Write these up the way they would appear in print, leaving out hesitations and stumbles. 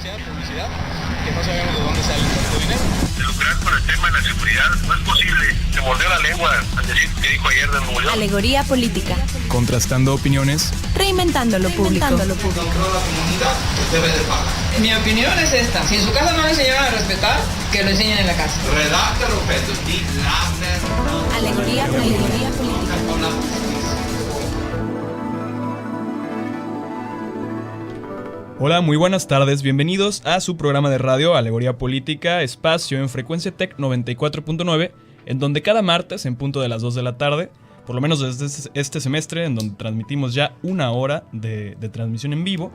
demasiada publicidad que no sabemos de dónde sale tanto dinero. De lucrar con el tema de la seguridad no es posible. Se mordió la lengua al decir que dijo ayer de Nuevo León. Alegoría política. Contrastando opiniones. Reinventando lo público. Contra la comunidad debe de pagar. Mi opinión es esta. Si en su casa no le enseñaron a respetar, que lo enseñen en la casa. Redacta respeto. Alegoría política. Con la justicia. Hola, muy buenas tardes, bienvenidos a su programa de radio Alegoría Política, espacio en frecuencia TEC 94.9, en donde cada martes en punto de las 2 de la tarde, por lo menos desde este semestre, en donde transmitimos ya una hora de transmisión en vivo,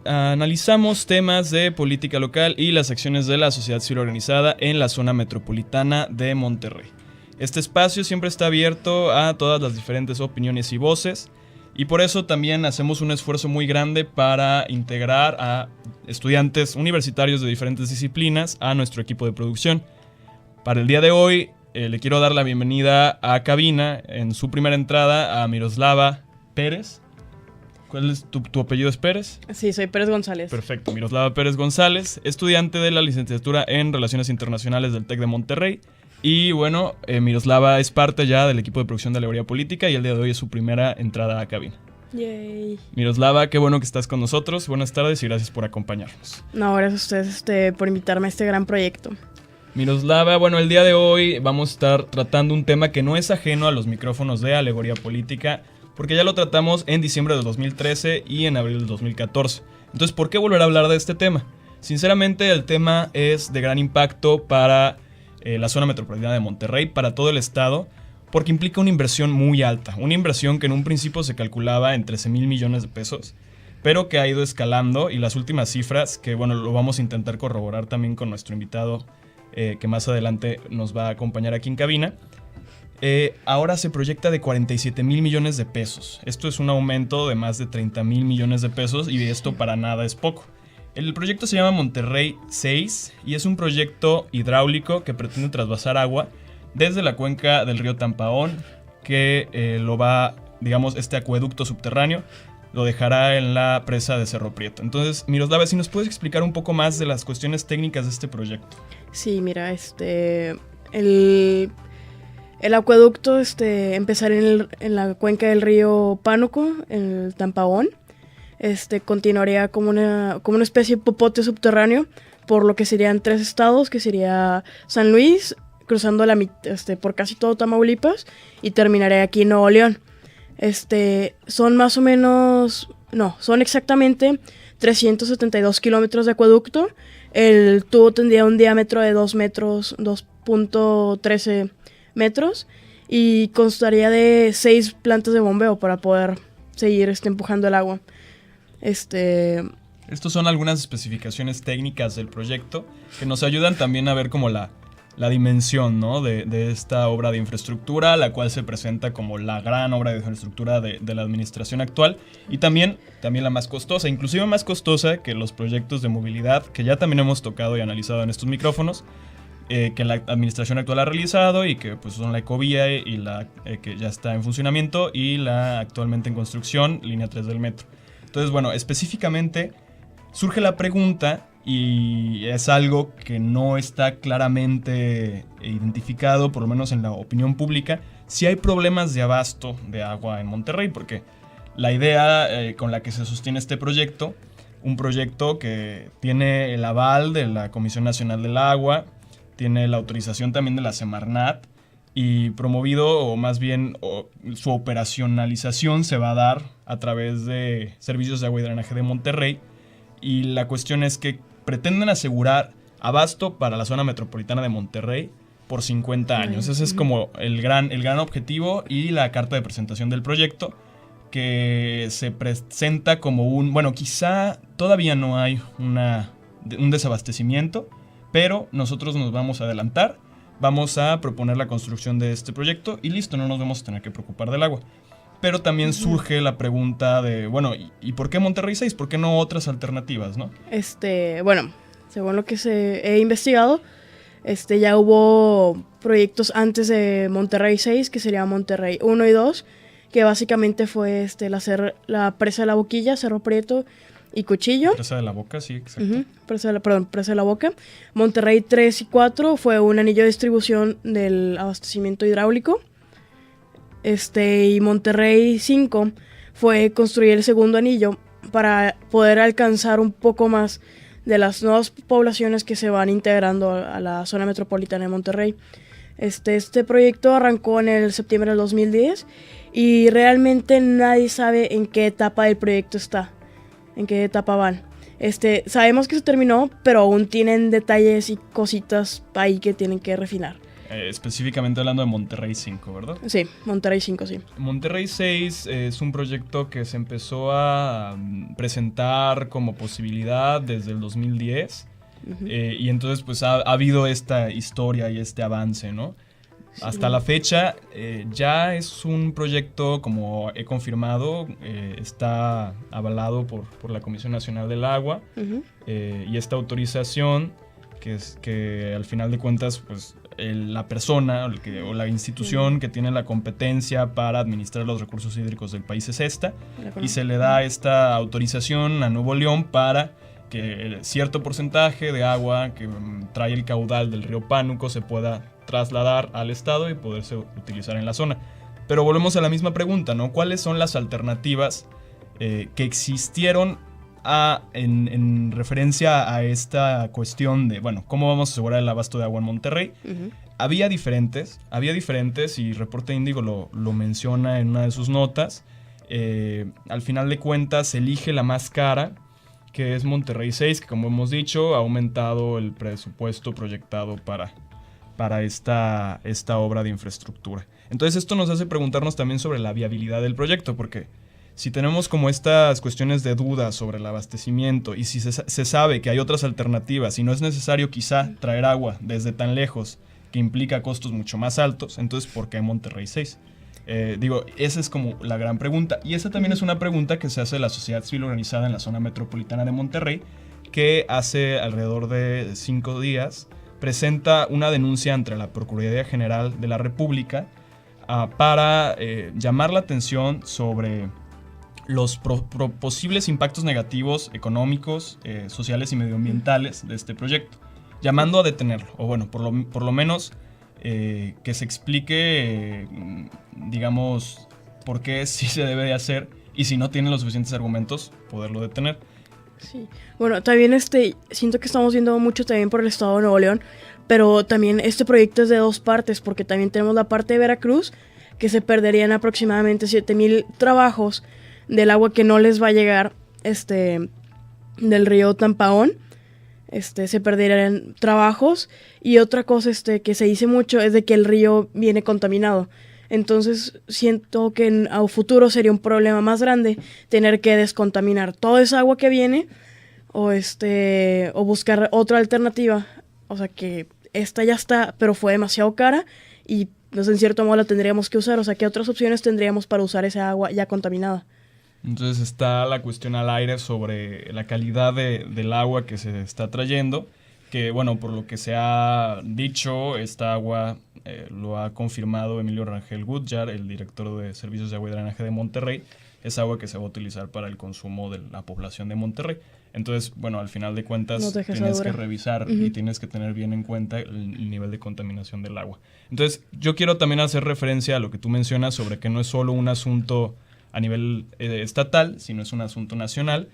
analizamos temas de política local y las acciones de la sociedad civil organizada en la zona metropolitana de Monterrey. Este espacio siempre está abierto a todas las diferentes opiniones y voces, y por eso también hacemos un esfuerzo muy grande para integrar a estudiantes universitarios de diferentes disciplinas a nuestro equipo de producción. Para el día de hoy le quiero dar la bienvenida a cabina en su primera entrada a Miroslava Pérez. ¿Cuál es tu apellido? ¿Es Pérez? Sí, soy Pérez González. Perfecto, Miroslava Pérez González, estudiante de la licenciatura en Relaciones Internacionales del TEC de Monterrey. Y bueno, Miroslava es parte ya del equipo de producción de Alegoría Política y el día de hoy es su primera entrada a cabina. Yay. Miroslava, qué bueno que estás con nosotros. Buenas tardes y gracias por acompañarnos. No, gracias a ustedes por invitarme a este gran proyecto. Miroslava, bueno, el día de hoy vamos a estar tratando un tema que no es ajeno a los micrófonos de Alegoría Política, porque ya lo tratamos en diciembre de 2013 y en abril de 2014. Entonces, ¿por qué volver a hablar de este tema? Sinceramente, el tema es de gran impacto para la zona metropolitana de Monterrey, para todo el estado, porque implica una inversión muy alta, una inversión que en un principio se calculaba en 13,000 millones de pesos, pero que ha ido escalando, y las últimas cifras, que bueno, lo vamos a intentar corroborar también con nuestro invitado, que más adelante nos va a acompañar aquí en cabina, ahora se proyecta de 47,000 millones de pesos. Esto es un aumento de más de 30,000 millones de pesos, y esto para nada es poco. El proyecto se llama Monterrey 6 y es un proyecto hidráulico que pretende trasvasar agua desde la cuenca del río Tampaón, que lo va, digamos, este acueducto subterráneo lo dejará en la presa de Cerro Prieto. Entonces, Miroslava, si nos puedes explicar un poco más de las cuestiones técnicas de este proyecto. Sí, mira, el acueducto empezará en la cuenca del río Pánuco, en el Tampaón. Continuaría como una especie de popote subterráneo por lo que serían 3 estados, que sería San Luis, cruzando por casi todo Tamaulipas, y terminaría aquí en Nuevo León. Son exactamente 372 kilómetros de acueducto. El tubo tendría un diámetro de 2 metros, 2.13 metros, y constaría de 6 plantas de bombeo para poder seguir empujando el agua. Estos son algunas especificaciones técnicas del proyecto que nos ayudan también a ver como la dimensión, ¿no? de esta obra de infraestructura, la cual se presenta como la gran obra de infraestructura de la administración actual, y también la más costosa, inclusive más costosa que los proyectos de movilidad que ya también hemos tocado y analizado en estos micrófonos, que la administración actual ha realizado, y que pues son la Ecovía y la que ya está en funcionamiento, y la actualmente en construcción, línea 3 del metro. Entonces, bueno, específicamente surge la pregunta, y es algo que no está claramente identificado, por lo menos en la opinión pública, si hay problemas de abasto de agua en Monterrey, porque la idea con la que se sostiene este proyecto, un proyecto que tiene el aval de la Comisión Nacional del Agua, tiene la autorización también de la Semarnat, y promovido, o más bien su operacionalización se va a dar a través de Servicios de Agua y Drenaje de Monterrey, y la cuestión es que pretenden asegurar abasto para la zona metropolitana de Monterrey por 50 años. Ese es como el gran objetivo, y la carta de presentación del proyecto, que se presenta como quizá todavía no hay un desabastecimiento, pero nosotros nos vamos a adelantar. Vamos a proponer la construcción de este proyecto y listo, no nos vamos a tener que preocupar del agua. Pero también surge la pregunta de, ¿y por qué Monterrey 6? ¿Por qué no otras alternativas, no? Según lo que he investigado, ya hubo proyectos antes de Monterrey 6, que sería Monterrey 1 y 2, que básicamente fue la presa de la Boquilla, Cerro Prieto, y Cuchillo. Presa de la Boca, sí, exacto. Ujú, Presa de la Boca. Monterrey 3 y 4 fue un anillo de distribución del abastecimiento hidráulico. Y Monterrey 5 fue construir el segundo anillo para poder alcanzar un poco más de las nuevas poblaciones que se van integrando a la zona metropolitana de Monterrey. Este proyecto arrancó en el septiembre del 2010 y realmente nadie sabe en qué etapa del proyecto está, en qué etapa van. Sabemos que se terminó, pero aún tienen detalles y cositas ahí que tienen que refinar. Específicamente hablando de Monterrey 5, ¿verdad? Sí, Monterrey 5, sí. Monterrey 6 es un proyecto que se empezó a presentar como posibilidad desde el 2010. Y entonces pues ha habido esta historia y este avance, ¿no? Sí. Hasta la fecha ya es un proyecto, como he confirmado, está avalado por la Comisión Nacional del Agua. Y esta autorización, que al final de cuentas pues la persona o la institución que tiene la competencia para administrar los recursos hídricos del país es esta, y se le da esta autorización a Nuevo León para que cierto porcentaje de agua que trae el caudal del río Pánuco se pueda trasladar al estado y poderse utilizar en la zona. Pero volvemos a la misma pregunta, ¿no? ¿Cuáles son las alternativas que existieron en referencia a esta cuestión de, bueno, ¿cómo vamos a asegurar el abasto de agua en Monterrey? Había diferentes y Reporte Índigo lo menciona en una de sus notas. Al final de cuentas se elige la más cara, que es Monterrey 6, que como hemos dicho ha aumentado el presupuesto proyectado para esta obra de infraestructura. Entonces esto nos hace preguntarnos también sobre la viabilidad del proyecto, porque si tenemos como estas cuestiones de dudas sobre el abastecimiento y si se sabe que hay otras alternativas y no es necesario quizá traer agua desde tan lejos, que implica costos mucho más altos, entonces ¿por qué Monterrey 6? Esa es como la gran pregunta. Y esa también es una pregunta que se hace la sociedad civil organizada en la zona metropolitana de Monterrey, que hace alrededor de 5 días presenta una denuncia ante la Procuraduría General de la República para llamar la atención sobre los posibles impactos negativos económicos, sociales y medioambientales de este proyecto, llamando a detenerlo, o bueno, por lo menos que se explique, digamos, por qué sí se debe de hacer y si no tiene los suficientes argumentos, poderlo detener. Sí, bueno, también siento que estamos viendo mucho también por el estado de Nuevo León, pero también este proyecto es de dos partes, porque también tenemos la parte de Veracruz, que se perderían aproximadamente 7,000 trabajos del agua que no les va a llegar del río Tampaón. Se perderían trabajos, y otra cosa que se dice mucho es de que el río viene contaminado. Entonces siento que a futuro sería un problema más grande tener que descontaminar toda esa agua que viene o buscar otra alternativa. O sea, que esta ya está, pero fue demasiado cara y pues, en cierto modo la tendríamos que usar. O sea, ¿qué otras opciones tendríamos para usar esa agua ya contaminada? Entonces está la cuestión al aire sobre la calidad del agua que se está trayendo, que bueno, por lo que se ha dicho, esta agua lo ha confirmado Emilio Rangel Gutjahr, el director de Servicios de Agua y Drenaje de Monterrey, es agua que se va a utilizar para el consumo de la población de Monterrey. Entonces, bueno, al final de cuentas tienes que revisar y tienes que tener bien en cuenta el nivel de contaminación del agua. Entonces, yo quiero también hacer referencia a lo que tú mencionas sobre que no es solo un asunto a nivel estatal, sino es un asunto nacional.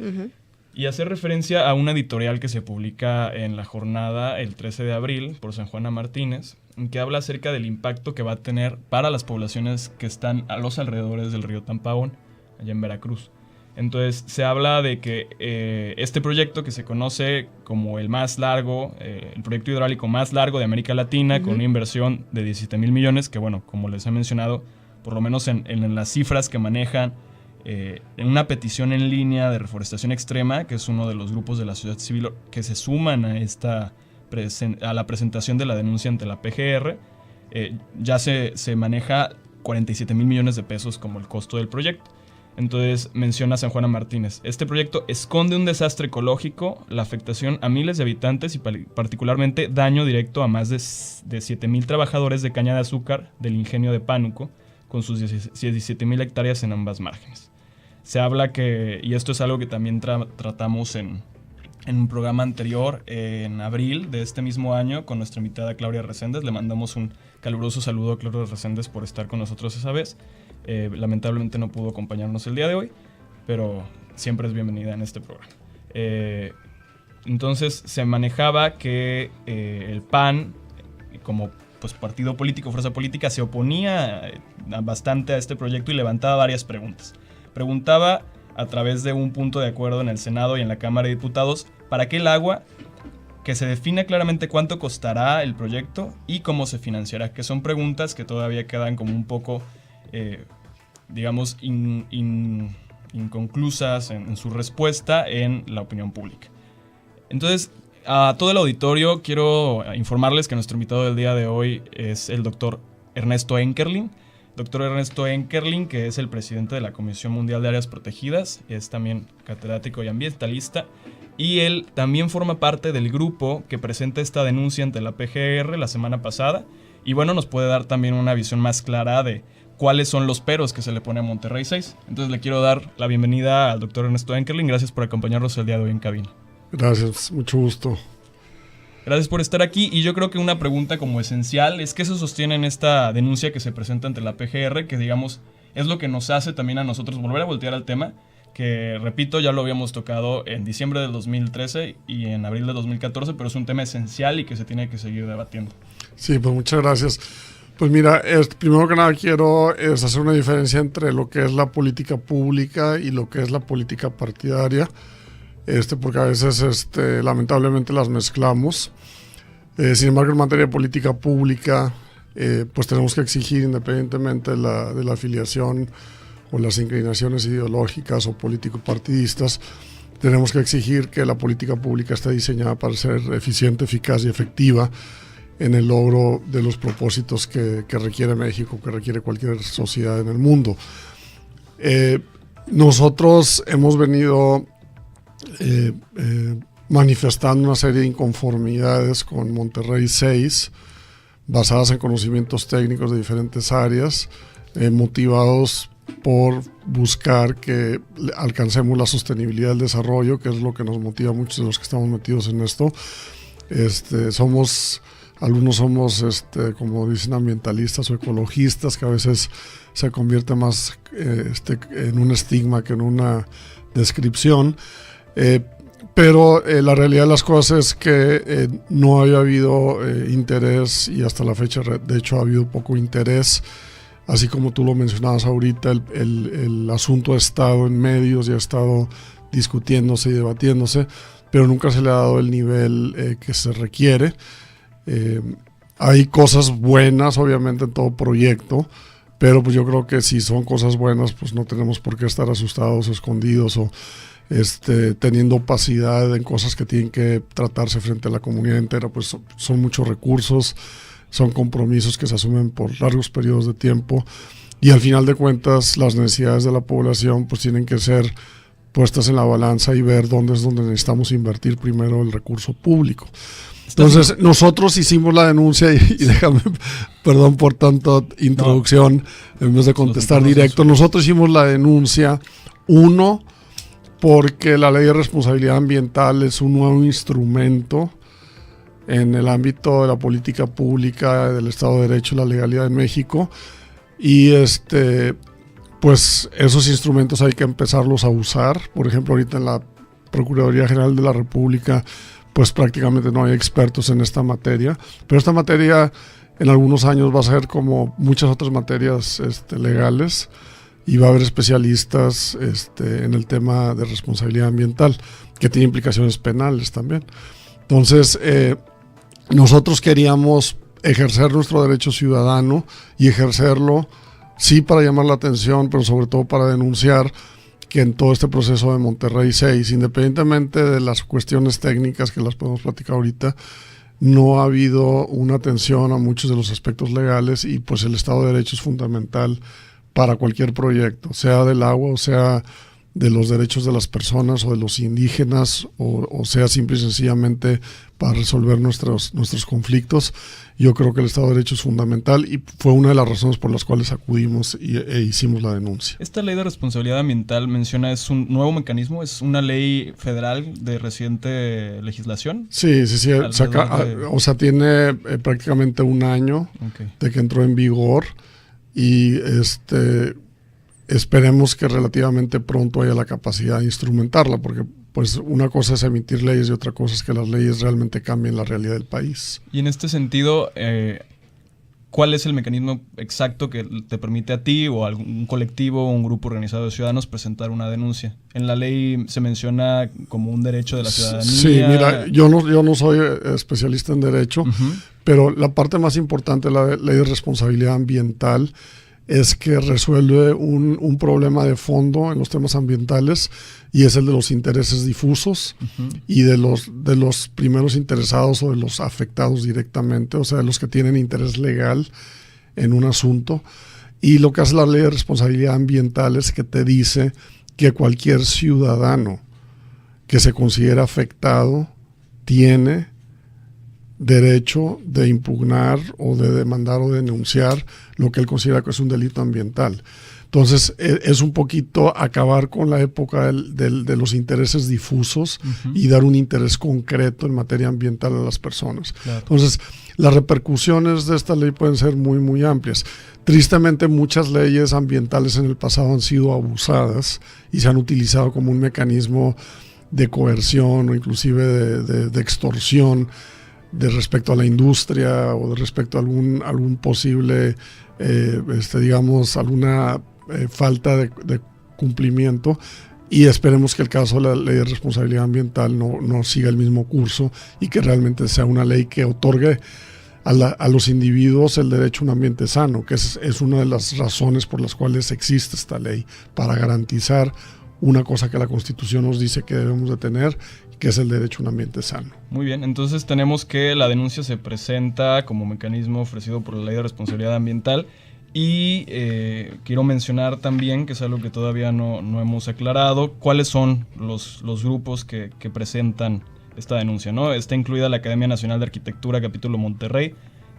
Y hacer referencia a una editorial que se publica en La Jornada el 13 de abril por San Juana Martínez, que habla acerca del impacto que va a tener para las poblaciones que están a los alrededores del río Tampaón, allá en Veracruz. Entonces se habla de que este proyecto, que se conoce como el más largo, el proyecto hidráulico más largo de América Latina, con una inversión de 17,000 millones, que bueno, como les he mencionado, por lo menos en las cifras que manejan, en una petición en línea de reforestación extrema, que es uno de los grupos de la sociedad civil que se suman a la presentación de la denuncia ante la PGR, ya se maneja 47,000 millones de pesos como el costo del proyecto. Entonces menciona San Juana Martínez: este proyecto esconde un desastre ecológico, la afectación a miles de habitantes y particularmente daño directo a más de 7,000 trabajadores de caña de azúcar del ingenio de Pánuco, con sus 17,000 hectáreas en ambas márgenes. se habla que, y esto es algo que también tratamos en un programa anterior, en abril de este mismo año, con nuestra invitada Claudia Reséndez. Le mandamos un caluroso saludo a Claudia Reséndez por estar con nosotros esa vez. Lamentablemente no pudo acompañarnos el día de hoy, pero siempre es bienvenida en este programa. Entonces se manejaba que el PAN, como pues, partido político, fuerza política, se oponía bastante a este proyecto y levantaba varias preguntas. Preguntaba a través de un punto de acuerdo en el Senado y en la Cámara de Diputados para que el agua, que se defina claramente cuánto costará el proyecto y cómo se financiará, que son preguntas que todavía quedan como un poco, digamos, inconclusas en su respuesta en la opinión pública. Entonces, a todo el auditorio quiero informarles que nuestro invitado del día de hoy es el doctor Ernesto Enkerlin. Doctor Ernesto Enkerlin, que es el presidente de la Comisión Mundial de Áreas Protegidas, es también catedrático y ambientalista, y él también forma parte del grupo que presenta esta denuncia ante la PGR la semana pasada, y bueno, nos puede dar también una visión más clara de cuáles son los peros que se le pone a Monterrey 6. Entonces le quiero dar la bienvenida al doctor Ernesto Enkerlin. Gracias por acompañarnos el día de hoy en cabina. Gracias, mucho gusto. Gracias por estar aquí, y yo creo que una pregunta como esencial es qué se sostiene en esta denuncia que se presenta ante la PGR, que digamos es lo que nos hace también a nosotros volver a voltear al tema, que repito, ya lo habíamos tocado en diciembre del 2013 y en abril del 2014, pero es un tema esencial y que se tiene que seguir debatiendo. Sí, pues muchas gracias. Pues mira, primero que nada quiero hacer una diferencia entre lo que es la política pública y lo que es la política partidaria. Porque a veces lamentablemente las mezclamos. Sin embargo, en materia de política pública, pues tenemos que exigir, independientemente de la afiliación o las inclinaciones ideológicas o político-partidistas, tenemos que exigir que la política pública esté diseñada para ser eficiente, eficaz y efectiva en el logro de los propósitos que requiere México, que requiere cualquier sociedad en el mundo. Nosotros hemos venido manifestando una serie de inconformidades con Monterrey 6 basadas en conocimientos técnicos de diferentes áreas, motivados por buscar que alcancemos la sostenibilidad del desarrollo, que es lo que nos motiva a muchos de los que estamos metidos en esto. Algunos somos, como dicen, ambientalistas o ecologistas, que a veces se convierte más en un estigma que en una descripción. Pero la realidad de las cosas es que no había habido interés, y hasta la fecha de hecho ha habido poco interés, así como tú lo mencionabas ahorita, el asunto ha estado en medios y ha estado discutiéndose y debatiéndose, pero nunca se le ha dado el nivel que se requiere. Hay cosas buenas obviamente en todo proyecto, pero pues yo creo que si son cosas buenas, pues no tenemos por qué estar asustados, escondidos o teniendo opacidad en cosas que tienen que tratarse frente a la comunidad entera. Pues son muchos recursos, son compromisos que se asumen por largos periodos de tiempo, y al final de cuentas las necesidades de la población pues tienen que ser puestas en la balanza y ver dónde es donde necesitamos invertir primero el recurso público. Entonces nosotros hicimos la denuncia y déjame, perdón por tanta introducción, en vez de contestar directo, nosotros hicimos la denuncia, porque la Ley de Responsabilidad Ambiental es un nuevo instrumento en el ámbito de la política pública, del Estado de Derecho y la legalidad en México, y pues esos instrumentos hay que empezarlos a usar. Por ejemplo, ahorita en la Procuraduría General de la República pues prácticamente no hay expertos en esta materia, pero esta materia en algunos años va a ser como muchas otras materias legales, y va a haber especialistas en el tema de responsabilidad ambiental, que tiene implicaciones penales también. Entonces, nosotros queríamos ejercer nuestro derecho ciudadano, y ejercerlo sí para llamar la atención, pero sobre todo para denunciar que en todo este proceso de Monterrey 6, independientemente de las cuestiones técnicas que las podemos platicar ahorita, no ha habido una atención a muchos de los aspectos legales, y pues el Estado de Derecho es fundamental para cualquier proyecto, sea del agua o sea de los derechos de las personas o de los indígenas, o sea, simple y sencillamente para resolver nuestros conflictos. Yo creo que el Estado de Derecho es fundamental y fue una de las razones por las cuales acudimos e hicimos la denuncia. Esta ley de responsabilidad ambiental menciona, ¿es un nuevo mecanismo? ¿Es una ley federal de reciente legislación? Sí. O sea, tiene prácticamente un año de que entró en vigor y esperemos que relativamente pronto haya la capacidad de instrumentarla, porque pues una cosa es emitir leyes y otra cosa es que las leyes realmente cambien la realidad del país. Y en este sentido, ¿cuál es el mecanismo exacto que te permite a ti o a algún colectivo o un grupo organizado de ciudadanos presentar una denuncia? En la ley se menciona como un derecho de la ciudadanía. Sí, mira, yo no soy especialista en derecho, pero la parte más importante de la ley de responsabilidad ambiental es que resuelve un problema de fondo en los temas ambientales, y es el de los intereses difusos y de los primeros interesados o de los afectados directamente, o sea, de los que tienen interés legal en un asunto. Y lo que hace la ley de responsabilidad ambiental es que te dice que cualquier ciudadano que se considera afectado tiene derecho de impugnar o de demandar o denunciar lo que él considera que es un delito ambiental. Entonces, es un poquito acabar con la época de los intereses difusos y dar un interés concreto en materia ambiental a las personas. Claro. Entonces, las repercusiones de esta ley pueden ser muy, muy amplias. Tristemente, muchas leyes ambientales en el pasado han sido abusadas y se han utilizado como un mecanismo de coerción o inclusive de extorsión de respecto a la industria o de respecto a algún posible, digamos, alguna falta de cumplimiento, y esperemos que el caso de la ley de responsabilidad ambiental no siga el mismo curso y que realmente sea una ley que otorgue a los individuos el derecho a un ambiente sano, que es una de las razones por las cuales existe esta ley, para garantizar una cosa que la Constitución nos dice que debemos de tener, que es el derecho a un ambiente sano. Muy bien, entonces tenemos que la denuncia se presenta como mecanismo ofrecido por la Ley de Responsabilidad Ambiental, y quiero mencionar también, que es algo que todavía no hemos aclarado, cuáles son los grupos que presentan esta denuncia, ¿no? Está incluida la Academia Nacional de Arquitectura Capítulo Monterrey,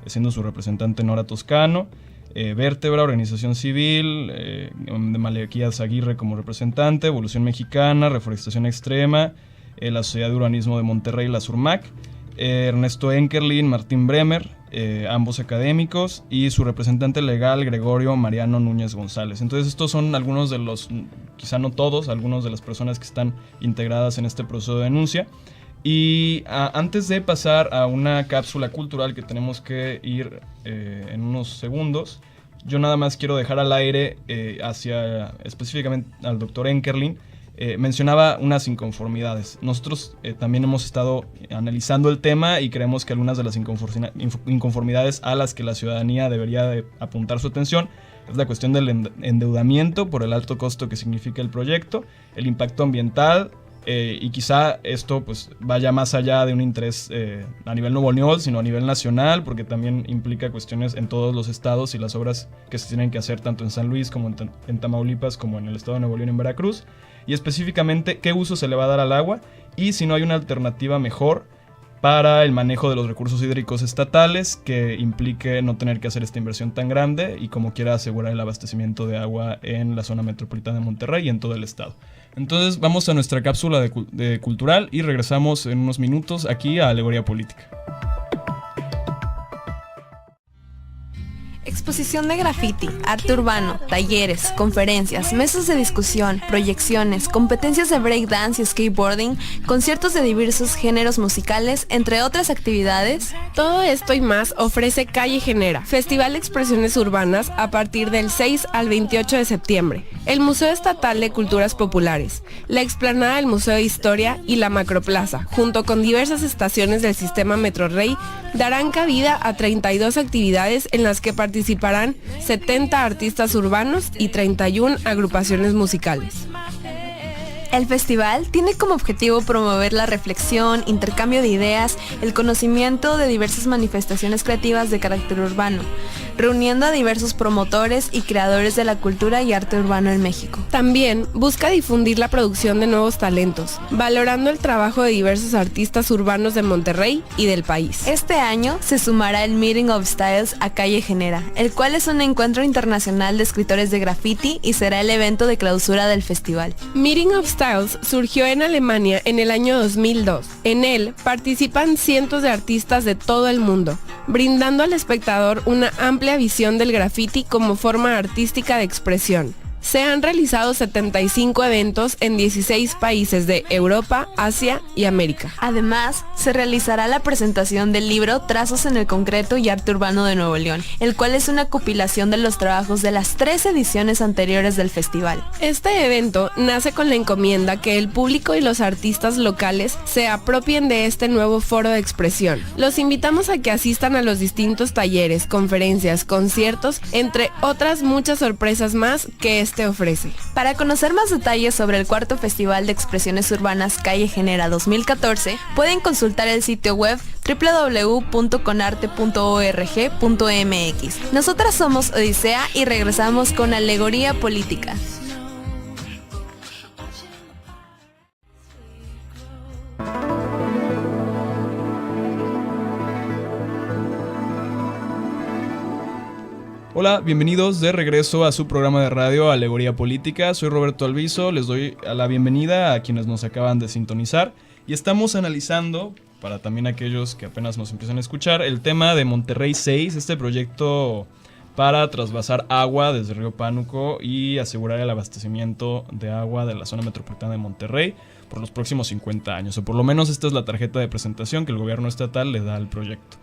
siendo su representante Nora Toscano, Vértebra, Organización Civil, de Malaquías Aguirre como representante, Evolución Mexicana, Reforestación Extrema, la Sociedad de Urbanismo de Monterrey, la SURMAC, Ernesto Enkerlin, Martín Bremer, ambos académicos, y su representante legal, Gregorio Mariano Núñez González. Entonces estos son algunos de los, quizá no todos, algunos de las personas que están integradas en este proceso de denuncia. Y antes de pasar a una cápsula cultural que tenemos que ir en unos segundos, yo nada más quiero dejar al aire hacia específicamente al doctor Enkerlin. Mencionaba unas inconformidades. Nosotros también hemos estado analizando el tema y creemos que algunas de las inconformidades a las que la ciudadanía debería de apuntar su atención es la cuestión del endeudamiento por el alto costo que significa el proyecto, el impacto ambiental, y quizá esto pues vaya más allá de un interés a nivel Nuevo León, sino a nivel nacional, porque también implica cuestiones en todos los estados y las obras que se tienen que hacer tanto en San Luis como en Tamaulipas, como en el estado de Nuevo León y en Veracruz, y específicamente qué uso se le va a dar al agua y si no hay una alternativa mejor para el manejo de los recursos hídricos estatales que implique no tener que hacer esta inversión tan grande y como quiera asegurar el abastecimiento de agua en la zona metropolitana de Monterrey y en todo el estado. Entonces vamos a nuestra cápsula de cultural y regresamos en unos minutos aquí a Alegoría Política. Exposición de graffiti, arte urbano, talleres, conferencias, mesas de discusión, proyecciones, competencias de breakdance y skateboarding, conciertos de diversos géneros musicales, entre otras actividades. Todo esto y más ofrece Calle Genera, Festival de Expresiones Urbanas a partir del 6 al 28 de septiembre. El Museo Estatal de Culturas Populares, la explanada del Museo de Historia y la Macroplaza, junto con diversas estaciones del sistema Metro Rey, darán cabida a 32 actividades en las que participarán 70 artistas urbanos y 31 agrupaciones musicales. El festival tiene como objetivo promover la reflexión, intercambio de ideas, el conocimiento de diversas manifestaciones creativas de carácter urbano, reuniendo a diversos promotores y creadores de la cultura y arte urbano en México. También busca difundir la producción de nuevos talentos, valorando el trabajo de diversos artistas urbanos de Monterrey y del país. Este año se sumará el Meeting of Styles a Calle Genera, el cual es un encuentro internacional de escritores de graffiti y será el evento de clausura del festival. Meeting of Styles surgió en Alemania en el año 2002. En él participan cientos de artistas de todo el mundo, brindando al espectador una amplia visión del graffiti como forma artística de expresión. Se han realizado 75 eventos en 16 países de Europa, Asia y América. Además, se realizará la presentación del libro Trazos en el Concreto y Arte Urbano de Nuevo León, el cual es una compilación de los trabajos de las 3 ediciones anteriores del festival. Este evento nace con la encomienda que el público y los artistas locales se apropien de este nuevo foro de expresión. Los invitamos a que asistan a los distintos talleres, conferencias, conciertos, entre otras muchas sorpresas más que este ofrece. Para conocer más detalles sobre el 4º Festival de Expresiones Urbanas Calle Genera 2014, pueden consultar el sitio web www.conarte.org.mx. Nosotras somos Odisea y regresamos con Alegoría Política. Hola, bienvenidos de regreso a su programa de radio Alegoría Política. Soy Roberto Alviso, les doy la bienvenida a quienes nos acaban de sintonizar y estamos analizando, para también aquellos que apenas nos empiezan a escuchar, el tema de Monterrey 6, este proyecto para trasvasar agua desde Río Pánuco y asegurar el abastecimiento de agua de la zona metropolitana de Monterrey por los próximos 50 años, o por lo menos esta es la tarjeta de presentación que el gobierno estatal le da al proyecto.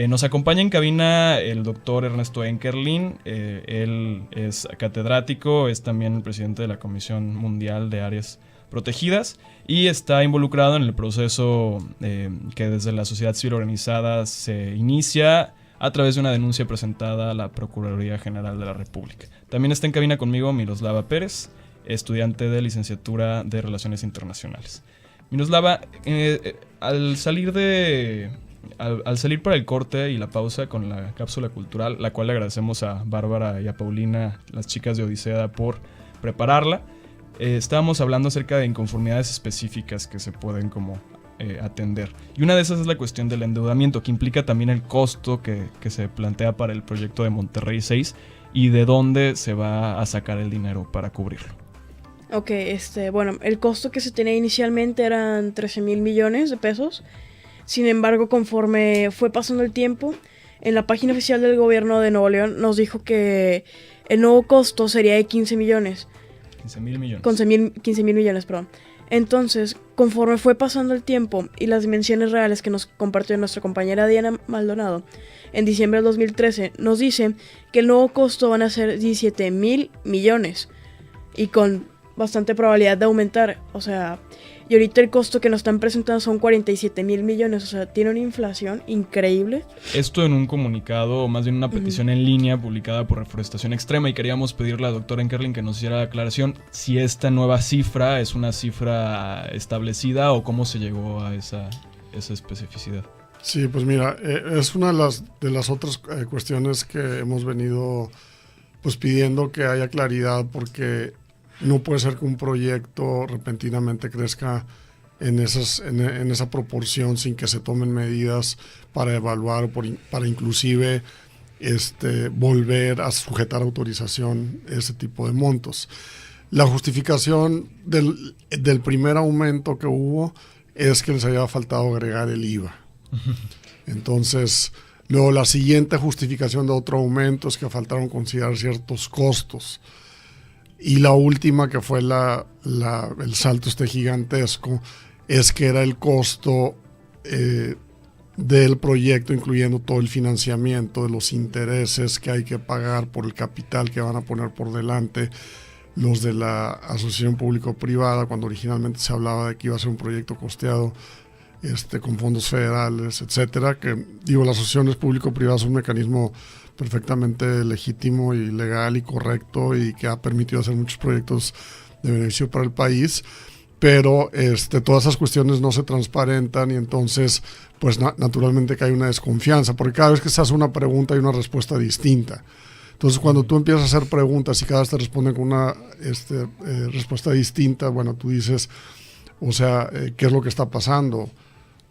Nos acompaña en cabina el doctor Ernesto Enkerlin, él es catedrático, es también el presidente de la Comisión Mundial de Áreas Protegidas y está involucrado en el proceso que desde la sociedad civil organizada se inicia a través de una denuncia presentada a la Procuraduría General de la República. También está en cabina conmigo Miroslava Pérez, estudiante de licenciatura de Relaciones Internacionales. Miroslava, al salir para el corte y la pausa con la cápsula cultural, la cual le agradecemos a Bárbara y a Paulina, las chicas de Odisea, por prepararla, estábamos hablando acerca de inconformidades específicas que se pueden como atender. Y una de esas es la cuestión del endeudamiento, que implica también el costo que se plantea para el proyecto de Monterrey 6 y de dónde se va a sacar el dinero para cubrirlo. Ok, bueno, el costo que se tenía inicialmente eran 13,000 millones de pesos. Sin embargo, conforme fue pasando el tiempo, en la página oficial del gobierno de Nuevo León nos dijo que el nuevo costo sería de 15 millones. 15,000 millones. 15,000 millones, perdón. Entonces, conforme fue pasando el tiempo y las dimensiones reales que nos compartió nuestra compañera Diana Maldonado, en diciembre del 2013 nos dice que el nuevo costo van a ser 17,000 millones y con bastante probabilidad de aumentar, o sea, y ahorita el costo que nos están presentando son 47,000 millones, o sea, tiene una inflación increíble. Esto en un comunicado, o más bien una petición en línea publicada por Reforestación Extrema, y queríamos pedirle a la doctora Enkerlin que nos hiciera la aclaración si esta nueva cifra es una cifra establecida o cómo se llegó a esa especificidad. Sí, pues mira, es una de las otras cuestiones que hemos venido pues pidiendo que haya claridad, porque no puede ser que un proyecto repentinamente crezca en esa proporción sin que se tomen medidas para evaluar o para inclusive volver a sujetar autorización ese tipo de montos. La justificación del primer aumento que hubo es que les había faltado agregar el IVA. Entonces, luego la siguiente justificación de otro aumento es que faltaron considerar ciertos costos. Y la última, que fue el salto gigantesco, es que era el costo del proyecto, incluyendo todo el financiamiento, de los intereses que hay que pagar por el capital que van a poner por delante los de la asociación público-privada, cuando originalmente se hablaba de que iba a ser un proyecto costeado con fondos federales, etcétera. Que las asociaciones público-privadas son un mecanismo perfectamente legítimo y legal y correcto y que ha permitido hacer muchos proyectos de beneficio para el país, pero todas esas cuestiones no se transparentan y entonces pues naturalmente que hay una desconfianza, porque cada vez que se hace una pregunta hay una respuesta distinta. Entonces cuando tú empiezas a hacer preguntas y cada vez te responden con una respuesta distinta, bueno, tú dices, o sea, ¿qué es lo que está pasando?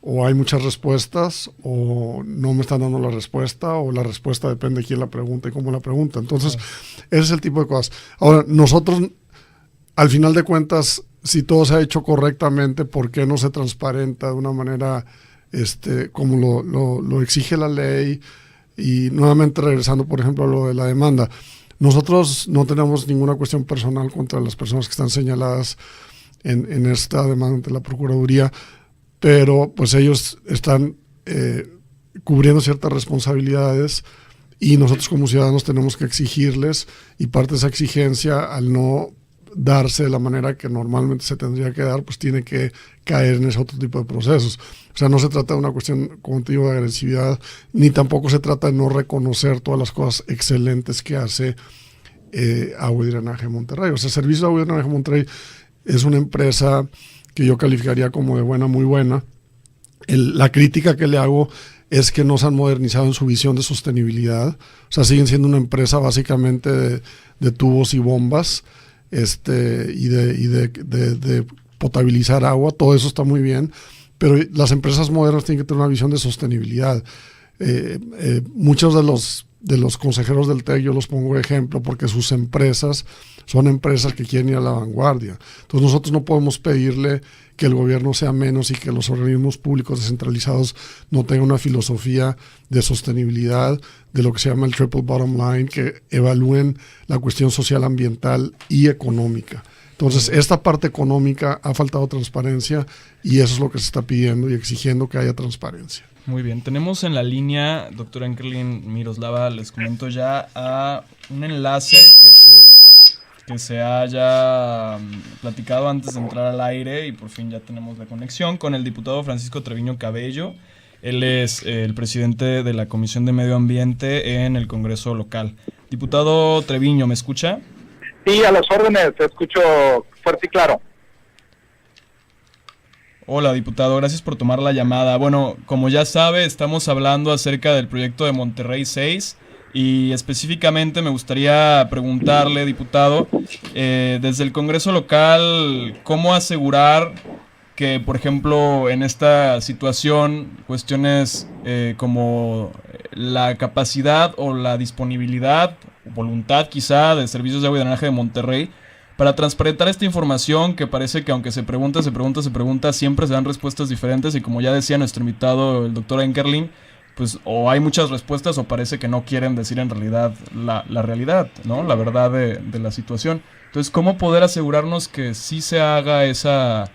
O hay muchas respuestas, o no me están dando la respuesta, o la respuesta depende de quién la pregunta y cómo la pregunta. Entonces, ese es el tipo de cosas. Ahora, nosotros, al final de cuentas, si todo se ha hecho correctamente, ¿por qué no se transparenta de una manera como lo exige la ley? Y nuevamente regresando, por ejemplo, a lo de la demanda. Nosotros no tenemos ninguna cuestión personal contra las personas que están señaladas en esta demanda ante la Procuraduría, pero pues ellos están cubriendo ciertas responsabilidades y nosotros como ciudadanos tenemos que exigirles, y parte de esa exigencia, al no darse de la manera que normalmente se tendría que dar, pues tiene que caer en ese otro tipo de procesos. O sea, no se trata de una cuestión, como te digo, de agresividad, ni tampoco se trata de no reconocer todas las cosas excelentes que hace Agua y Drenaje Monterrey. O sea, Servicios de Agua y Drenaje Monterrey es una empresa que yo calificaría como de buena, muy buena. La crítica que le hago es que no se han modernizado en su visión de sostenibilidad. O sea, siguen siendo una empresa básicamente de tubos y bombas, y de potabilizar agua. Todo eso está muy bien, pero las empresas modernas tienen que tener una visión de sostenibilidad. Muchos de los consejeros del TEC yo los pongo de ejemplo porque sus empresas son empresas que quieren ir a la vanguardia. Entonces nosotros no podemos pedirle que el gobierno sea menos y que los organismos públicos descentralizados no tengan una filosofía de sostenibilidad, de lo que se llama el triple bottom line, que evalúen la cuestión social, ambiental y económica. Entonces, esta parte económica ha faltado transparencia y eso es lo que se está pidiendo y exigiendo que haya transparencia. Muy bien, tenemos en la línea, doctora Enkerlin Miroslava, les comento ya, a un enlace que se haya platicado antes de entrar al aire y por fin ya tenemos la conexión con el diputado Francisco Treviño Cabello. Él es el presidente de la Comisión de Medio Ambiente en el Congreso local. Diputado Treviño, ¿me escucha? Sí, a las órdenes, te escucho fuerte y claro. Hola, diputado, gracias por tomar la llamada. Bueno, como ya sabe, estamos hablando acerca del proyecto de Monterrey 6 y específicamente me gustaría preguntarle, diputado, desde el Congreso local, ¿cómo asegurar que, por ejemplo, en esta situación, cuestiones como la capacidad o la disponibilidad, voluntad quizá, de Servicios de Agua y Drenaje de Monterrey, para transparentar esta información que parece que aunque se pregunta, siempre se dan respuestas diferentes y como ya decía nuestro invitado, el doctor Enkerlin, pues o hay muchas respuestas o parece que no quieren decir en realidad la realidad, ¿no? La verdad de la situación. Entonces, ¿cómo poder asegurarnos que sí se haga esa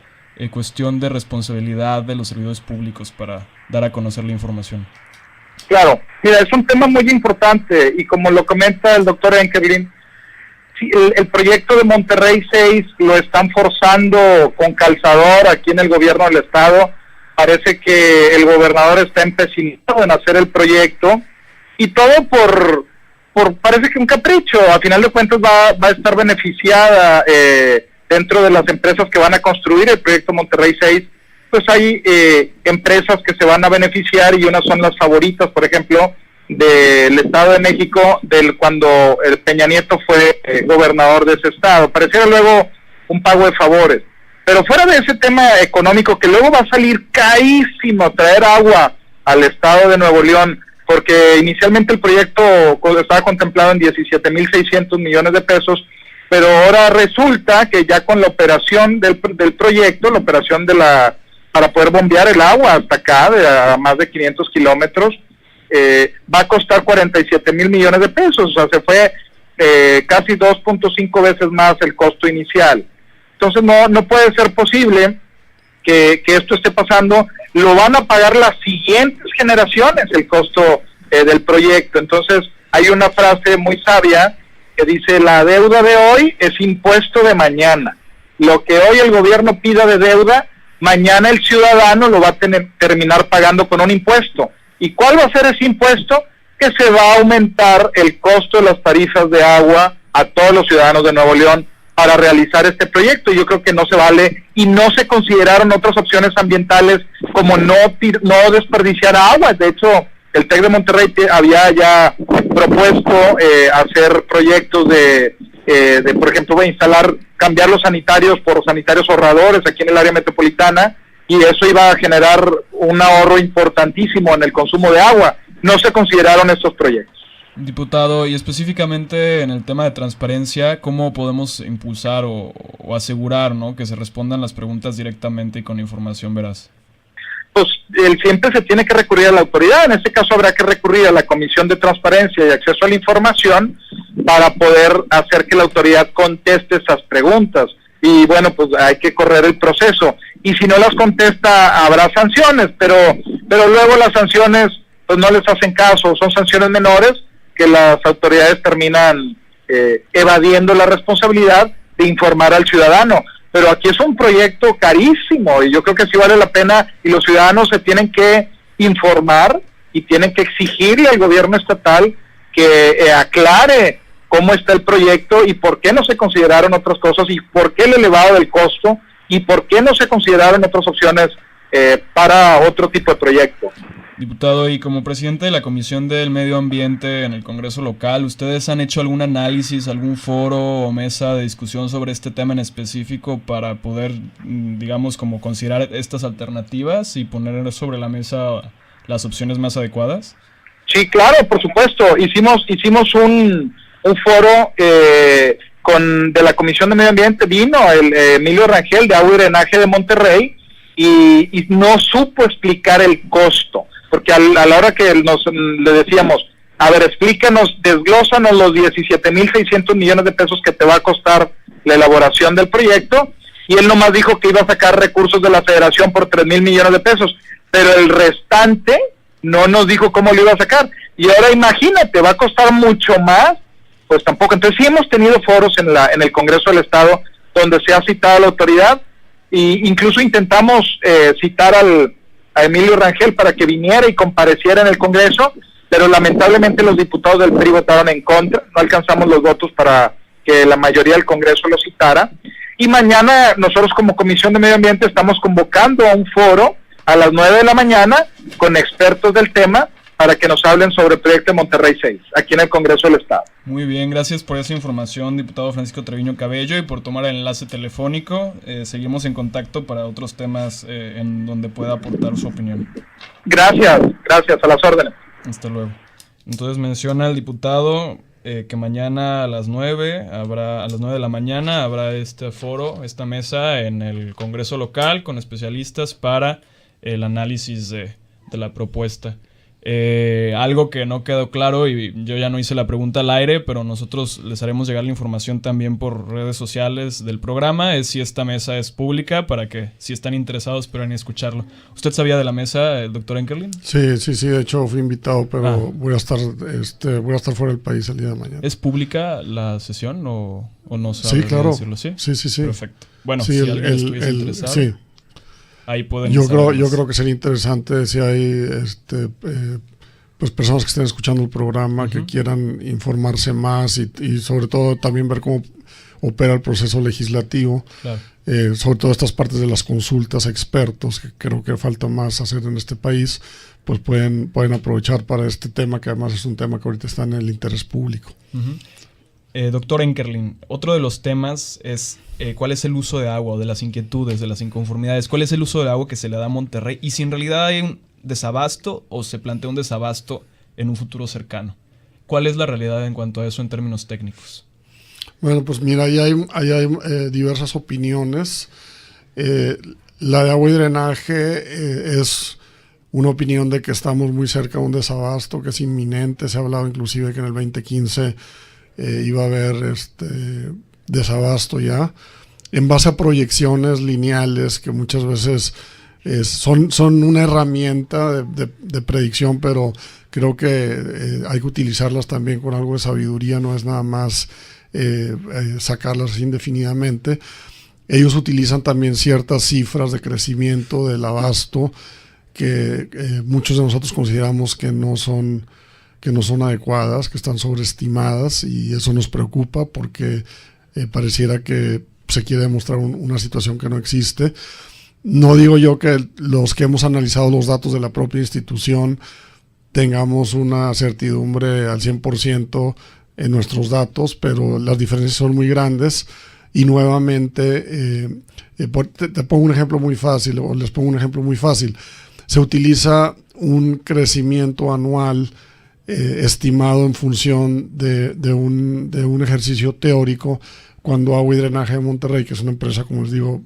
cuestión de responsabilidad de los servidores públicos para dar a conocer la información? Claro, mira, es un tema muy importante y como lo comenta el doctor Enkerlin, sí, el proyecto de Monterrey 6 lo están forzando con calzador aquí en el gobierno del estado. Parece que el gobernador está empecinado en hacer el proyecto y todo por parece que un capricho. A final de cuentas va a estar beneficiada dentro de las empresas que van a construir el proyecto Monterrey 6. Pues hay empresas que se van a beneficiar y unas son las favoritas, por ejemplo, del Estado de México, cuando el Peña Nieto fue gobernador de ese estado. Pareciera luego un pago de favores. Pero fuera de ese tema económico, que luego va a salir carísimo traer agua al estado de Nuevo León, porque inicialmente el proyecto estaba contemplado en 17,600 millones de pesos, pero ahora resulta que ya con la operación del proyecto, la operación para poder bombear el agua hasta acá, a más de 500 kilómetros, va a costar 47,000 millones de pesos, o sea, se fue casi 2.5 veces más el costo inicial. Entonces no puede ser posible que esto esté pasando. Lo van a pagar las siguientes generaciones el costo del proyecto. Entonces hay una frase muy sabia que dice: la deuda de hoy es impuesto de mañana. Lo que hoy el gobierno pida de deuda, mañana el ciudadano lo va a terminar pagando con un impuesto. ¿Y cuál va a ser ese impuesto? Que se va a aumentar el costo de las tarifas de agua a todos los ciudadanos de Nuevo León para realizar este proyecto. Yo creo que no se vale y no se consideraron otras opciones ambientales como no desperdiciar agua. De hecho, el TEC de Monterrey había ya propuesto hacer proyectos de por ejemplo, cambiar los sanitarios por sanitarios ahorradores aquí en el área metropolitana, y eso iba a generar un ahorro importantísimo en el consumo de agua. No se consideraron estos proyectos. Diputado, y específicamente en el tema de transparencia, ¿cómo podemos impulsar o asegurar, ¿no?, que se respondan las preguntas directamente y con información veraz? Pues siempre se tiene que recurrir a la autoridad. En este caso habrá que recurrir a la Comisión de Transparencia y Acceso a la Información para poder hacer que la autoridad conteste esas preguntas. Y bueno, pues hay que correr el proceso. Y si no las contesta, habrá sanciones, pero luego las sanciones pues no les hacen caso, son sanciones menores que las autoridades terminan evadiendo la responsabilidad de informar al ciudadano. Pero aquí es un proyecto carísimo y yo creo que sí vale la pena, y los ciudadanos se tienen que informar y tienen que exigirle al gobierno estatal que aclare cómo está el proyecto y por qué no se consideraron otras cosas y por qué el elevado del costo y por qué no se consideraron otras opciones para otro tipo de proyecto. Diputado, y como presidente de la Comisión del Medio Ambiente en el Congreso local, ¿ustedes han hecho algún análisis, algún foro o mesa de discusión sobre este tema en específico para poder, digamos, como considerar estas alternativas y poner sobre la mesa las opciones más adecuadas? Sí, claro, por supuesto. Hicimos un foro de la Comisión de Medio Ambiente. Vino el Emilio Rangel de Agua y Drenaje de Monterrey y no supo explicar el costo. Porque a la hora que le decíamos, a ver, explícanos, desglósanos los 17,600 millones de pesos que te va a costar la elaboración del proyecto, y él nomás dijo que iba a sacar recursos de la federación por 3,000 millones de pesos, pero el restante no nos dijo cómo lo iba a sacar. Y ahora imagínate, va a costar mucho más, pues tampoco. Entonces sí hemos tenido foros en el Congreso del Estado donde se ha citado a la autoridad, e incluso intentamos citar a Emilio Rangel para que viniera y compareciera en el Congreso, pero lamentablemente los diputados del PRI votaron en contra, no alcanzamos los votos para que la mayoría del Congreso lo citara. Y mañana nosotros como Comisión de Medio Ambiente estamos convocando a un foro a las 9 de la mañana con expertos del tema para que nos hablen sobre el proyecto de Monterrey 6, aquí en el Congreso del Estado. Muy bien, gracias por esa información, diputado Francisco Treviño Cabello, y por tomar el enlace telefónico. Seguimos en contacto para otros temas en donde pueda aportar su opinión. Gracias, a las órdenes. Hasta luego. Entonces menciona el diputado que mañana a las 9 de la mañana habrá este foro, esta mesa en el Congreso local con especialistas para el análisis de la propuesta. Algo que no quedó claro, y yo ya no hice la pregunta al aire, pero nosotros les haremos llegar la información también por redes sociales del programa, es si esta mesa es pública, para que si están interesados puedan escucharlo. ¿Usted sabía de la mesa, doctor Enkerlin? Sí, de hecho fui invitado, pero voy a estar fuera del país el día de mañana. ¿Es pública la sesión o no sabe? Sí, claro. Decirlo? ¿Sí? Sí. Perfecto. Bueno, sí, si alguien estuviese interesado. Sí. Ahí pueden yo creo que sería interesante si hay pues personas que estén escuchando el programa, que quieran informarse más y sobre todo también ver cómo opera el proceso legislativo, claro. Sobre todo estas partes de las consultas a expertos, que creo que falta más hacer en este país, pues pueden aprovechar para este tema, que además es un tema que ahorita está en el interés público. Doctor Enkerlin, otro de los temas es cuál es el uso de agua, o de las inquietudes, de las inconformidades. ¿Cuál es el uso del agua que se le da a Monterrey? Y si en realidad hay un desabasto o se plantea un desabasto en un futuro cercano. ¿Cuál es la realidad en cuanto a eso en términos técnicos? Bueno, pues mira, ahí hay diversas opiniones. La de agua y drenaje es una opinión de que estamos muy cerca de un desabasto, que es inminente. Se ha hablado inclusive que en el 2015 iba a haber desabasto ya, en base a proyecciones lineales que muchas veces son una herramienta de predicción, pero creo que hay que utilizarlas también con algo de sabiduría, no es nada más sacarlas indefinidamente. Ellos utilizan también ciertas cifras de crecimiento del abasto que muchos de nosotros consideramos que no son adecuadas, que están sobreestimadas, y eso nos preocupa porque pareciera que se quiere demostrar una situación que no existe. No digo yo que los que hemos analizado los datos de la propia institución tengamos una certidumbre al 100% en nuestros datos, pero las diferencias son muy grandes y nuevamente te pongo un ejemplo muy fácil, o les pongo un ejemplo muy fácil. Se utiliza un crecimiento anual estimado en función de un ejercicio teórico cuando Agua y Drenaje de Monterrey, que es una empresa, como les digo,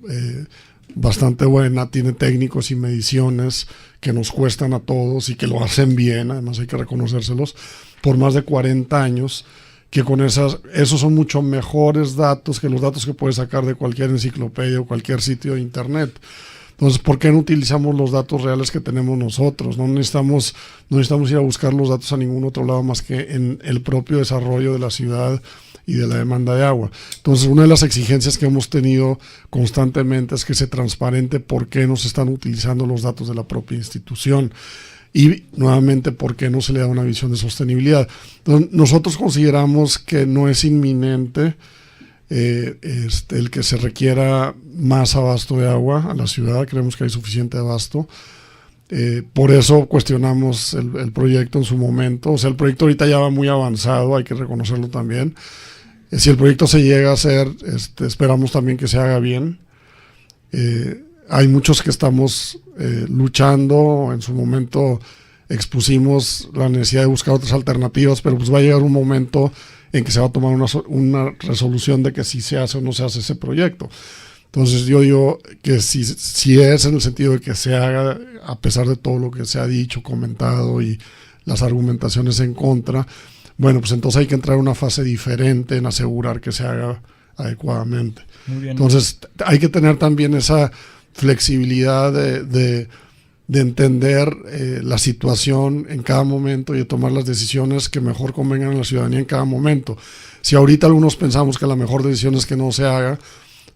bastante buena, tiene técnicos y mediciones que nos cuestan a todos y que lo hacen bien, además hay que reconocérselos, por más de 40 años, que con esos son mucho mejores datos que los datos que puedes sacar de cualquier enciclopedia o cualquier sitio de internet. Entonces, ¿por qué no utilizamos los datos reales que tenemos nosotros? No necesitamos ir a buscar los datos a ningún otro lado más que en el propio desarrollo de la ciudad y de la demanda de agua. Entonces, una de las exigencias que hemos tenido constantemente es que se transparente por qué no se están utilizando los datos de la propia institución y, nuevamente, por qué no se le da una visión de sostenibilidad. Entonces, nosotros consideramos que no es inminente el que se requiera más abasto de agua a la ciudad. Creemos que hay suficiente abasto. Por eso cuestionamos el proyecto en su momento. O sea, el proyecto ahorita ya va muy avanzado, hay que reconocerlo también. Si el proyecto se llega a hacer, esperamos también que se haga bien. Hay muchos que estamos luchando. En su momento expusimos la necesidad de buscar otras alternativas, pero pues va a llegar un momento en que se va a tomar una resolución de que si se hace o no se hace ese proyecto. Entonces yo digo que si es en el sentido de que se haga, a pesar de todo lo que se ha dicho, comentado y las argumentaciones en contra, bueno, pues entonces hay que entrar a una fase diferente en asegurar que se haga adecuadamente. Muy bien. Entonces hay que tener también esa flexibilidad de entender la situación en cada momento y de tomar las decisiones que mejor convengan a la ciudadanía en cada momento. Si ahorita algunos pensamos que la mejor decisión es que no se haga,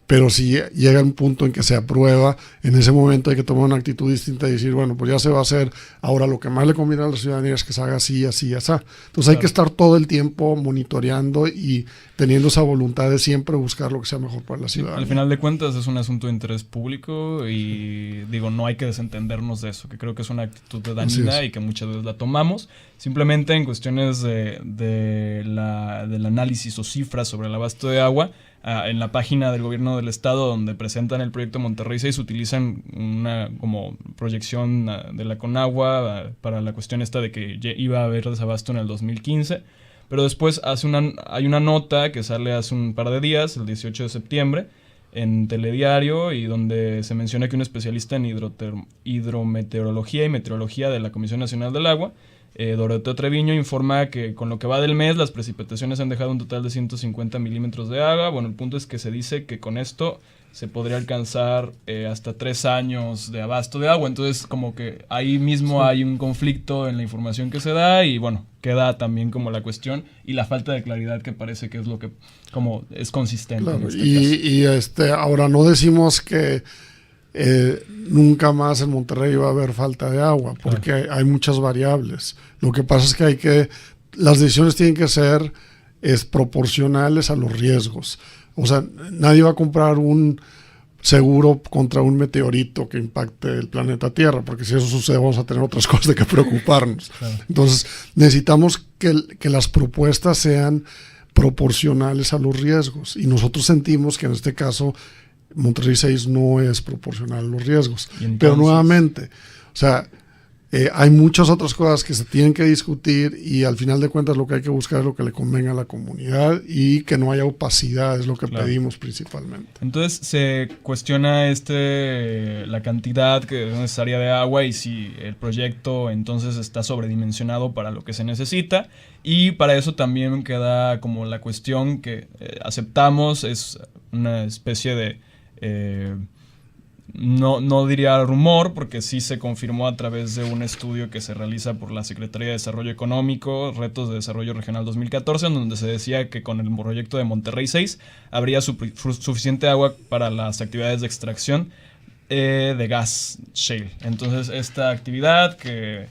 pero si llega un punto en que se aprueba, en ese momento hay que tomar una actitud distinta y decir, bueno, pues ya se va a hacer, ahora lo que más le conviene a la ciudadanía es que se haga así, así, así. Entonces hay que estar todo el tiempo monitoreando y teniendo esa voluntad de siempre buscar lo que sea mejor para la ciudadanía. Al final de cuentas es un asunto de interés público y digo, no hay que desentendernos de eso, que creo que es una actitud dañina y que muchas veces la tomamos. Simplemente en cuestiones del análisis o cifras sobre el abasto de agua, en la página del gobierno del estado donde presentan el proyecto Monterrey 6 utilizan una como proyección de la Conagua para la cuestión esta de que iba a haber desabasto en el 2015, pero después hay una nota que sale hace un par de días, el 18 de septiembre, en Telediario, y donde se menciona que un especialista en hidrometeorología y meteorología de la Comisión Nacional del Agua, Doroteo Treviño, informa que con lo que va del mes las precipitaciones han dejado un total de 150 milímetros de agua. Bueno, el punto es que se dice que con esto se podría alcanzar hasta 3 años de abasto de agua. Entonces, como que ahí mismo hay un conflicto en la información que se da y, bueno, queda también como la cuestión y la falta de claridad que parece que es lo que como es consistente. Claro, en este caso. Ahora no decimos que nunca más en Monterrey va a haber falta de agua, porque hay muchas variables. Lo que pasa es que las decisiones tienen que ser proporcionales a los riesgos. O sea, nadie va a comprar un seguro contra un meteorito que impacte el planeta Tierra, porque si eso sucede vamos a tener otras cosas de que preocuparnos. Entonces necesitamos que las propuestas sean proporcionales a los riesgos, y nosotros sentimos que en este caso Monterrey 6 no es proporcional a los riesgos. Pero nuevamente, o sea, hay muchas otras cosas que se tienen que discutir y al final de cuentas lo que hay que buscar es lo que le convenga a la comunidad y que no haya opacidad, es lo que pedimos principalmente. Entonces se cuestiona la cantidad que es necesaria de agua y si el proyecto entonces está sobredimensionado para lo que se necesita, y para eso también queda como la cuestión que aceptamos, es una especie de no diría rumor, porque sí se confirmó a través de un estudio que se realiza por la Secretaría de Desarrollo Económico, Retos de Desarrollo Regional 2014, en donde se decía que con el proyecto de Monterrey 6 habría suficiente agua para las actividades de extracción de gas shale. Entonces esta actividad que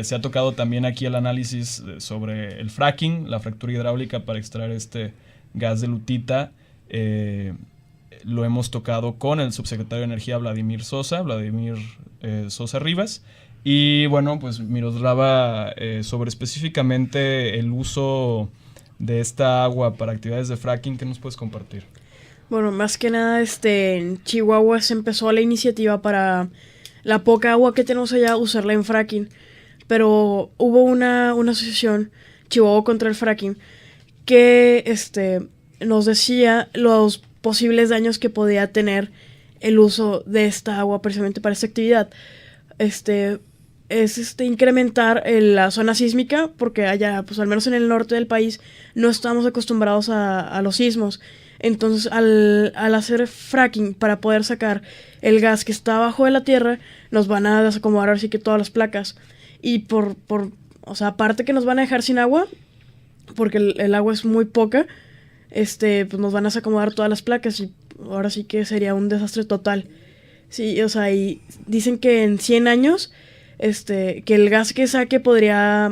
se ha tocado también aquí el análisis sobre el fracking, la fractura hidráulica para extraer este gas de lutita, lo hemos tocado con el subsecretario de Energía Vladimir Sosa Rivas. Y bueno, pues Miroslava, sobre específicamente el uso de esta agua para actividades de fracking, ¿qué nos puedes compartir? Bueno, más que nada, en Chihuahua se empezó la iniciativa para la poca agua que tenemos allá, usarla en fracking. Pero hubo una asociación, Chihuahua contra el fracking, que nos decía los posibles daños que podía tener el uso de esta agua precisamente para esta actividad. Es incrementar la zona sísmica, porque allá, pues al menos en el norte del país, no estamos acostumbrados a los sismos. Entonces, al hacer fracking para poder sacar el gas que está abajo de la tierra, nos van a desacomodar así que todas las placas. Y o sea, aparte que nos van a dejar sin agua, porque el agua es muy poca, pues nos van a desacomodar todas las placas y ahora sí que sería un desastre total. Sí, o sea, y dicen que en 100 años, que el gas que saque podría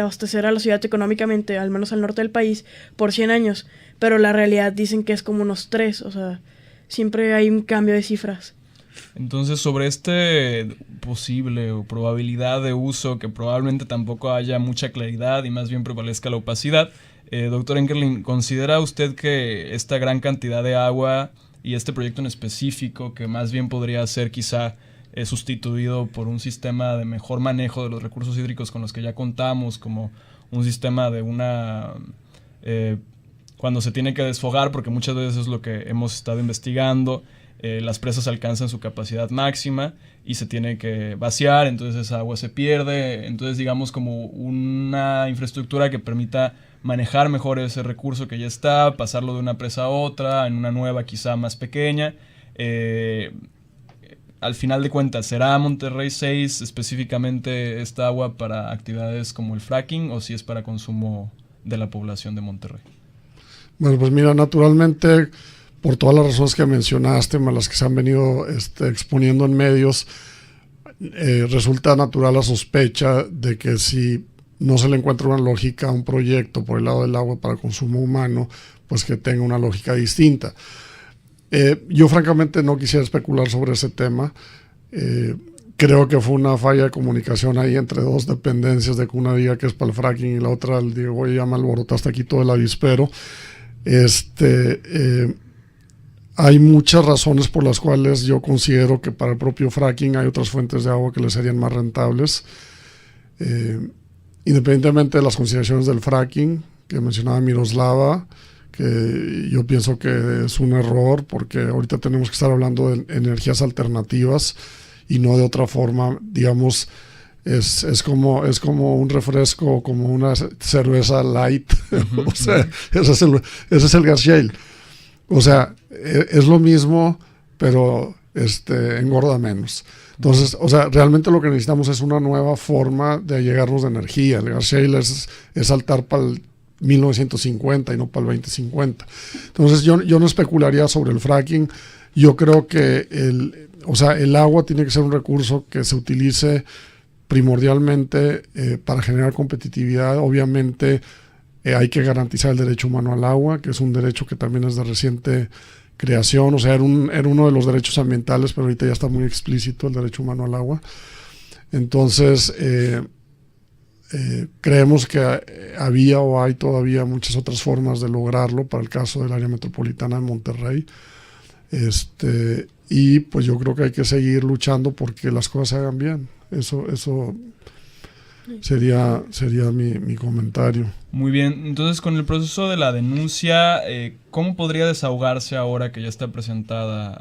abastecer a la ciudad económicamente, al menos al norte del país, por 100 años. Pero la realidad dicen que es como unos 3, o sea, siempre hay un cambio de cifras. Entonces, sobre este posible o probabilidad de uso, que probablemente tampoco haya mucha claridad y más bien prevalezca la opacidad, doctor Enkerlin, ¿considera usted que esta gran cantidad de agua y este proyecto en específico, que más bien podría ser quizá sustituido por un sistema de mejor manejo de los recursos hídricos con los que ya contamos, como un sistema de cuando se tiene que desfogar, porque muchas veces es lo que hemos estado investigando, las presas alcanzan su capacidad máxima y se tiene que vaciar, entonces esa agua se pierde, entonces digamos como una infraestructura que permita manejar mejor ese recurso que ya está, pasarlo de una presa a otra, en una nueva quizá más pequeña. Al final de cuentas, ¿será Monterrey 6 específicamente esta agua para actividades como el fracking o si es para consumo de la población de Monterrey? Bueno, pues mira, naturalmente, por todas las razones que mencionaste, más las que se han venido exponiendo en medios, resulta natural la sospecha de que si no se le encuentra una lógica a un proyecto por el lado del agua para consumo humano, pues que tenga una lógica distinta. Yo francamente no quisiera especular sobre ese tema. Creo que fue una falla de comunicación ahí entre dos dependencias, de que una diga que es para el fracking y la otra digo, oye, ya me alborotaste aquí todo el avispero. Hay muchas razones por las cuales yo considero que para el propio fracking hay otras fuentes de agua que le serían más rentables. Independientemente de las consideraciones del fracking que mencionaba Miroslava, que yo pienso que es un error porque ahorita tenemos que estar hablando de energías alternativas y no de otra forma, digamos, es como un refresco, como una cerveza light. O sea, ese es el gas shale. O sea, es lo mismo, pero engorda menos. Entonces, o sea, realmente lo que necesitamos es una nueva forma de llegarnos de energía. El gas shale es saltar para el 1950 y no para el 2050. Entonces, yo no especularía sobre el fracking. Yo creo que el agua tiene que ser un recurso que se utilice primordialmente para generar competitividad. Obviamente hay que garantizar el derecho humano al agua, que es un derecho que también es de reciente creación. O sea, era uno de los derechos ambientales, pero ahorita ya está muy explícito el derecho humano al agua. Entonces, creemos que había o hay todavía muchas otras formas de lograrlo para el caso del área metropolitana de Monterrey. Y pues yo creo que hay que seguir luchando porque las cosas se hagan bien. Eso sería mi comentario. Muy bien, entonces con el proceso de la denuncia, ¿cómo podría desahogarse ahora que ya está presentada?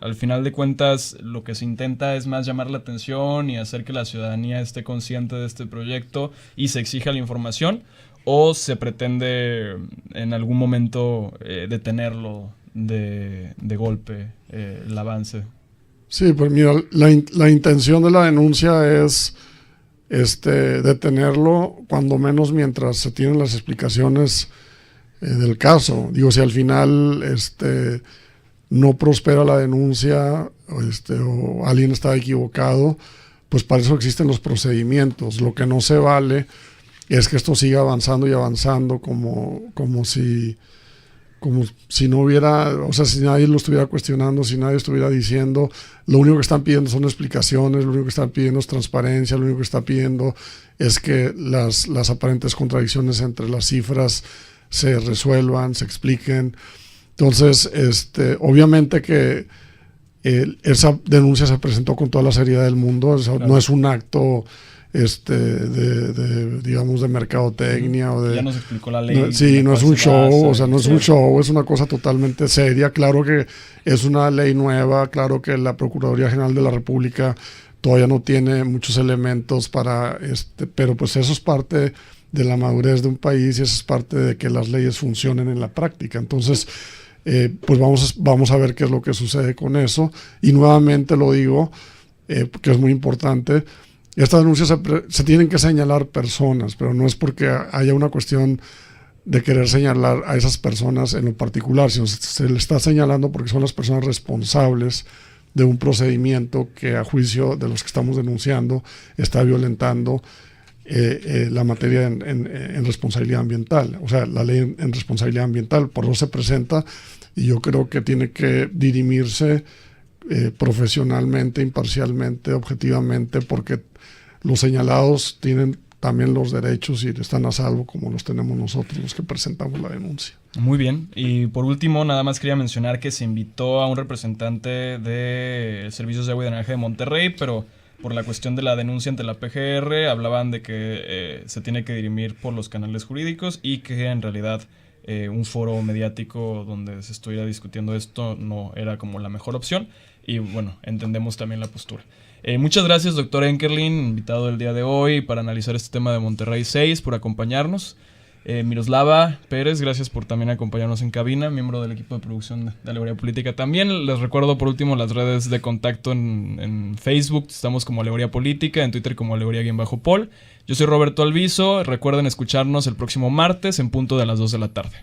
Al final de cuentas, lo que se intenta es más llamar la atención y hacer que la ciudadanía esté consciente de este proyecto y se exija la información, ¿o se pretende en algún momento detenerlo de golpe, el avance? Sí, pues mira, la intención de la denuncia es detenerlo, cuando menos mientras se tienen las explicaciones del caso. Digo, si al final no prospera la denuncia o alguien está equivocado, pues para eso existen los procedimientos. Lo que no se vale es que esto siga avanzando y avanzando como si como si no hubiera, o sea, si nadie lo estuviera cuestionando, si nadie estuviera diciendo, lo único que están pidiendo son explicaciones, lo único que están pidiendo es transparencia, lo único que está pidiendo es que las aparentes contradicciones entre las cifras se resuelvan, se expliquen. Entonces, obviamente que esa denuncia se presentó con toda la seriedad del mundo, o sea, claro. No es un acto digamos, de mercadotecnia o de... Ya nos explicó la ley. Sí, no es un show, o sea, no es sí. un show, es una cosa totalmente seria. Claro que es una ley nueva, claro que la Procuraduría General de la República todavía no tiene muchos elementos para, pero pues eso es parte de la madurez de un país y eso es parte de que las leyes funcionen en la práctica. Entonces, pues vamos a ver qué es lo que sucede con eso. Y nuevamente lo digo, porque es muy importante. Estas denuncias se tienen que señalar personas, pero no es porque haya una cuestión de querer señalar a esas personas en lo particular, sino se le está señalando porque son las personas responsables de un procedimiento que a juicio de los que estamos denunciando está violentando la materia en responsabilidad ambiental, o sea, la ley en responsabilidad ambiental. Por eso se presenta y yo creo que tiene que dirimirse profesionalmente, imparcialmente, objetivamente, porque los señalados tienen también los derechos y están a salvo como los tenemos nosotros los que presentamos la denuncia. Muy bien. Y por último, nada más quería mencionar que se invitó a un representante de Servicios de Agua y Drenaje de Monterrey, pero por la cuestión de la denuncia ante la PGR hablaban de que se tiene que dirimir por los canales jurídicos y que en realidad un foro mediático donde se estuviera discutiendo esto no era como la mejor opción. Y bueno, entendemos también la postura. Muchas gracias, doctor Enkerlin, invitado el día de hoy para analizar este tema de Monterrey 6, por acompañarnos. Miroslava Pérez, gracias por también acompañarnos en cabina, miembro del equipo de producción de Alegoría Política también. Les recuerdo por último las redes de contacto en Facebook, estamos como Alegoría Política, en Twitter como Alegoría_Pol. Yo soy Roberto Alviso, recuerden escucharnos el próximo martes en punto de las 2 de la tarde.